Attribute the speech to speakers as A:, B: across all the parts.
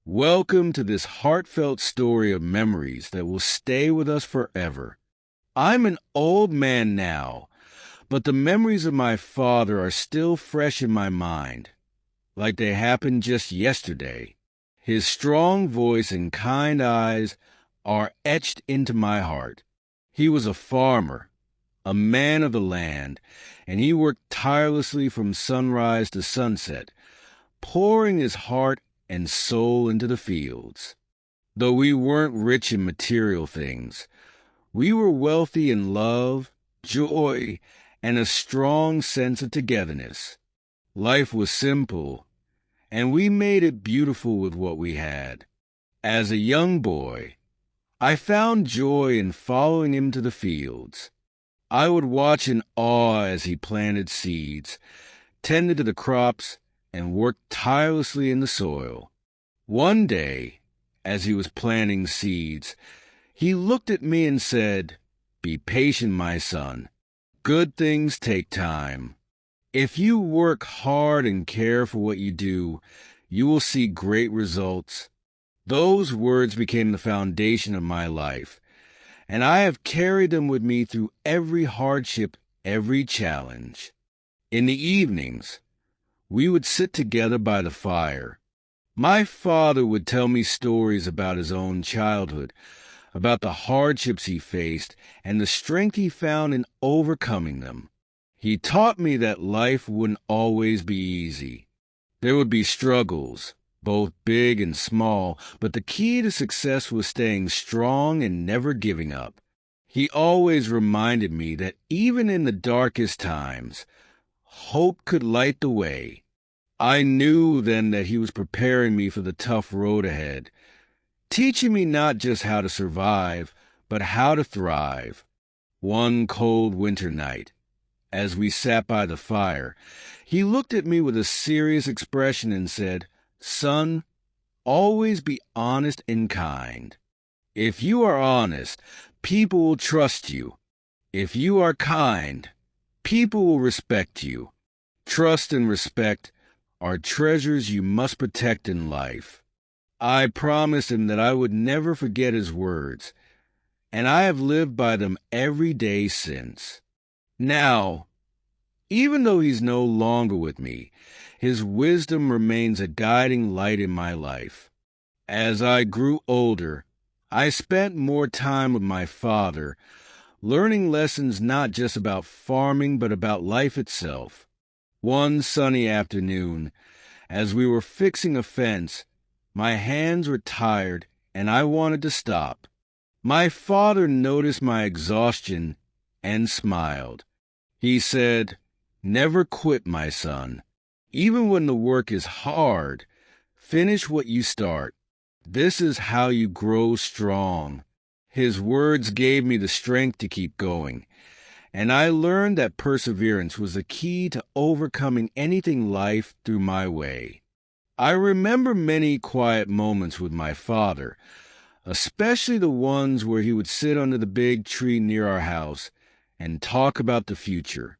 A: Welcome to this heartfelt story of memories that will stay with us forever. I'm an old man now, but the memories of my father are still fresh in my mind, like they happened just yesterday. His strong voice and kind eyes are etched into my heart. He was a farmer, a man of the land, and he worked tirelessly from sunrise to sunset, pouring his heart and soul into the fields. Though we weren't rich in material things, we were wealthy in love, joy, and a strong sense of togetherness. Life was simple, and we made it beautiful with what we had. As a young boy, I found joy in following him to the fields. I would watch in awe as he planted seeds, tended to the crops, and worked tirelessly in the soil. One day, as he was planting seeds, he looked at me and said, "Be patient, my son. Good things take time. If you work hard and care for what you do, you will see great results." Those words became the foundation of my life, and I have carried them with me through every hardship, every challenge. In the evenings, we would sit together by the fire. My father would tell me stories about his own childhood, about the hardships he faced, and the strength he found in overcoming them. He taught me that life wouldn't always be easy. There would be struggles, both big and small, but the key to success was staying strong and never giving up. He always reminded me that even in the darkest times, hope could light the way. I knew then that he was preparing me for the tough road ahead, teaching me not just how to survive, but how to thrive. One cold winter night, as we sat by the fire, he looked at me with a serious expression and said, "Son, always be honest and kind. If you are honest, people will trust you. If you are kind, people will respect you. Trust and respect are treasures you must protect in life." I promised him that I would never forget his words, and I have lived by them every day since. Now, even though he's no longer with me, his wisdom remains a guiding light in my life. As I grew older, I spent more time with my father, learning lessons not just about farming but about life itself. One sunny afternoon, as we were fixing a fence, my hands were tired and I wanted to stop. My father noticed my exhaustion and smiled. He said, "Never quit, my son. Even when the work is hard, finish what you start. This is how you grow strong." His words gave me the strength to keep going, and I learned that perseverance was the key to overcoming anything life threw my way. I remember many quiet moments with my father, especially the ones where he would sit under the big tree near our house and talk about the future.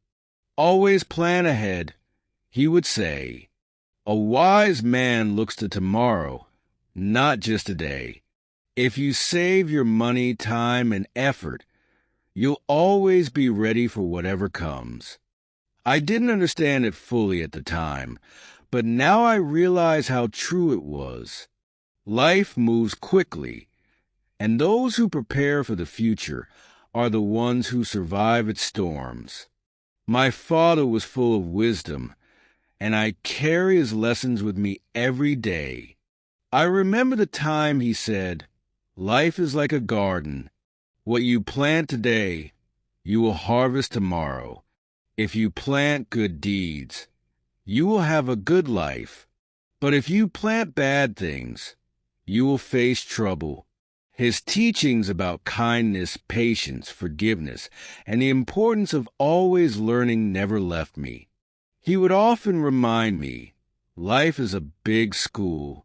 A: "Always plan ahead," he would say. "A wise man looks to tomorrow, not just today. If you save your money, time, and effort, you'll always be ready for whatever comes." I didn't understand it fully at the time, but now I realize how true it was. Life moves quickly, and those who prepare for the future are the ones who survive its storms. My father was full of wisdom, and I carry his lessons with me every day. I remember the time he said, "Life is like a garden. What you plant today, you will harvest tomorrow. If you plant good deeds, you will have a good life. But if you plant bad things, you will face trouble." His teachings about kindness, patience, forgiveness, and the importance of always learning never left me. He would often remind me, life is a big school.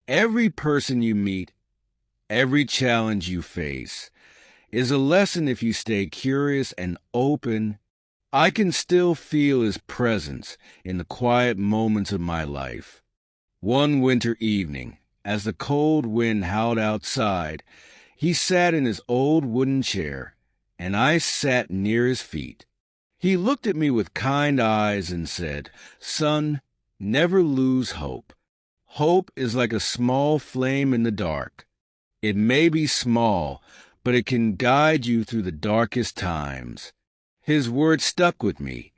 A: Every person you meet, every challenge you face, is a lesson if you stay curious and open. I can still feel his presence in the quiet moments of my life. One winter evening, As the cold wind howled outside, he sat in his old wooden chair, and I sat near his feet. He looked at me with kind eyes and said, "Son, never lose hope. Hope is like a small flame in the dark. It may be small, but it can guide you through the darkest times." His words stuck with me,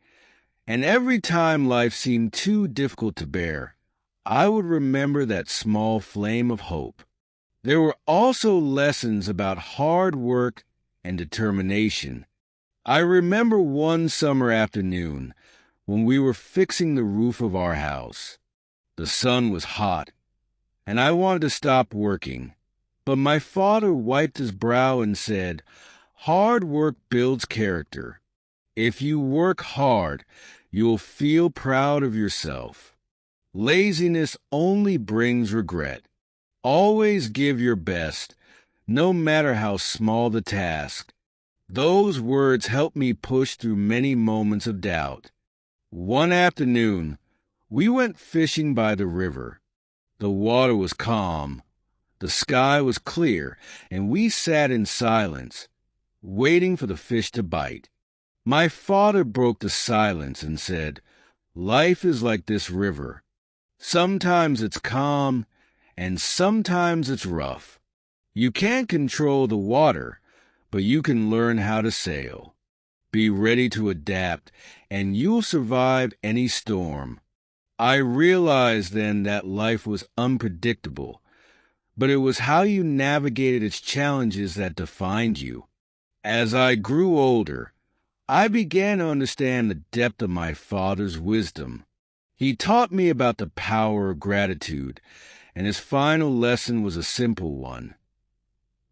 A: and every time life seemed too difficult to bear, I would remember that small flame of hope. There were also lessons about hard work and determination. I remember one summer afternoon when we were fixing the roof of our house. The sun was hot, and I wanted to stop working, but my father wiped his brow and said, "Hard work builds character. If you work hard, you will feel proud of yourself. Laziness only brings regret. Always give your best, no matter how small the task." Those words helped me push through many moments of doubt. One afternoon, we went fishing by the river. The water was calm, the sky was clear, and we sat in silence, waiting for the fish to bite. My father broke the silence and said, "Life is like this river. Sometimes it's calm, and sometimes it's rough. You can't control the water, but you can learn how to sail. Be ready to adapt, and you'll survive any storm." I realized then that life was unpredictable, but it was how you navigated its challenges that defined you. As I grew older, I began to understand the depth of my father's wisdom. He taught me about the power of gratitude, and his final lesson was a simple one.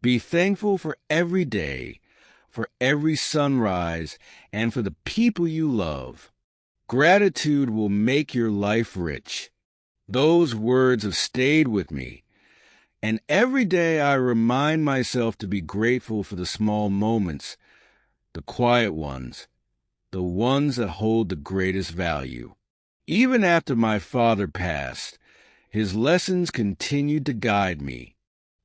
A: Be thankful for every day, for every sunrise, and for the people you love. Gratitude will make your life rich. Those words have stayed with me, and every day I remind myself to be grateful for the small moments, the quiet ones, the ones that hold the greatest value. Even after my father passed, his lessons continued to guide me.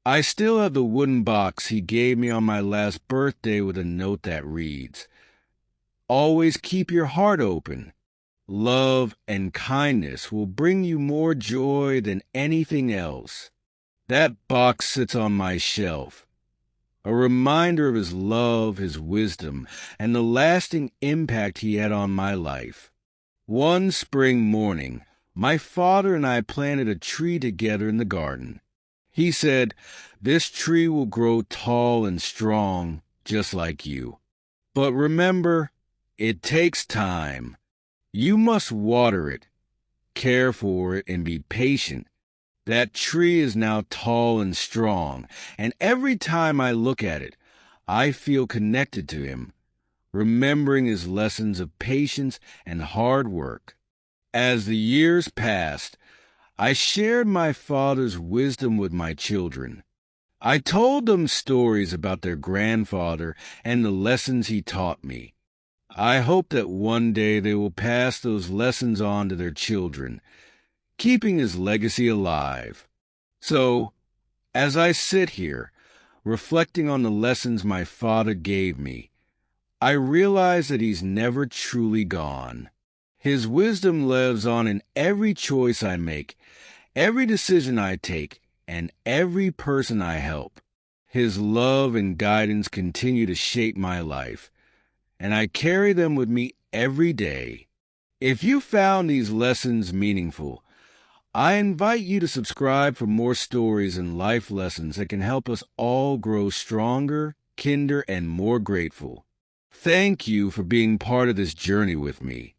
A: I still have the wooden box he gave me on my last birthday with a note that reads, "Always keep your heart open. Love and kindness will bring you more joy than anything else." That box sits on my shelf, a reminder of his love, his wisdom, and the lasting impact he had on my life. One spring morning, my father and I planted a tree together in the garden. He said, "This tree will grow tall and strong, just like you. But remember, it takes time. You must water it, care for it, and be patient." That tree is now tall and strong, and every time I look at it, I feel connected to him, remembering his lessons of patience and hard work. As the years passed, I shared my father's wisdom with my children. I told them stories about their grandfather and the lessons he taught me. I hope that one day they will pass those lessons on to their children, keeping his legacy alive. So, as I sit here, reflecting on the lessons my father gave me, I realize that he's never truly gone. His wisdom lives on in every choice I make, every decision I take, and every person I help. His love and guidance continue to shape my life, and I carry them with me every day. If you found these lessons meaningful, I invite you to subscribe for more stories and life lessons that can help us all grow stronger, kinder, and more grateful. Thank you for being part of this journey with me.